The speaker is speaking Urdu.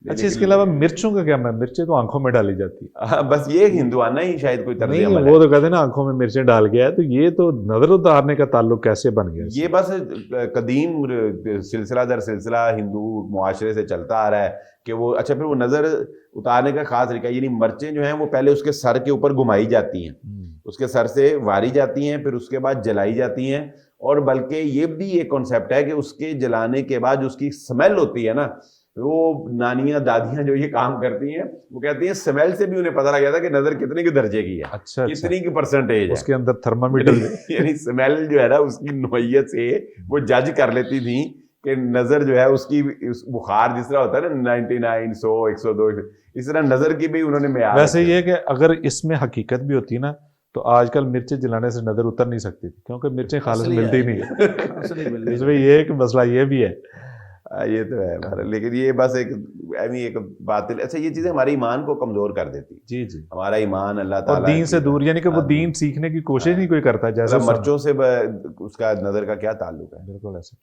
اچھا اس کے علاوہ مرچوں کا کیا میں مرچیں تو آنکھوں میں ڈالی جاتی ہے. بس یہ ہندوانہ ہی شاید کوئی طرز عمل ہے. وہ تو کہتے ہیں نا آنکھوں میں مرچیں ڈال گیا ہے, تو یہ تو نظر اتارنے کا تعلق کیسے بن گیا؟ یہ بس قدیم سلسلہ در سلسلہ ہندو معاشرے سے چلتا آ رہا ہے کہ وہ اچھا پھر وہ نظر اتارنے کا خاص طریقہ, یعنی مرچیں جو ہیں وہ پہلے اس کے سر کے اوپر گھمائی جاتی ہیں, اس کے سر سے واری جاتی ہیں, پھر اس کے بعد جلائی جاتی ہیں, اور بلکہ یہ بھی ایک کانسیپٹ ہے کہ اس کے جلانے کے بعد جو اس کی سمیل ہوتی ہے نا, وہ نانیاں دادیاں جو یہ کام کرتی ہیں وہ کہتی ہیں سمیل سے بھی انہیں پتہ لگ جاتا کہ نظر کتنے کے درجے کی ہے, اچھا کتنی کی پرسنٹیج ہے اس کے اندر تھرمامیٹر. یعنی سمیل جو ہے نا اس کی نوعیت سے وہ جج کر لیتی تھیں کہ نظر جو ہے اس کی بخار جس طرح ہوتا ہے نا 99 100 102 اس طرح نظر کی بھی انہوں نے معیار. ویسے یہ کہ اگر اس میں حقیقت بھی ہوتی نا تو آج کل مرچیں جلانے سے نظر اتر نہیں سکتی تھی, کیونکہ مرچیں خالص ملتی نہیں. اس میں یہ ایک مسئلہ یہ بھی ہے. یہ تو ہے, لیکن یہ بس ایک باطل. اچھا یہ چیزیں ہمارے ایمان کو کمزور کر دیتی. جی جی, ہمارا ایمان اللہ تعالیٰ اور دین سے دور, یعنی کہ وہ دین سیکھنے کی کوشش نہیں کوئی کرتا. جیسے مرچوں سے اس کا نظر کا کیا تعلق ہے؟ بالکل ایسے.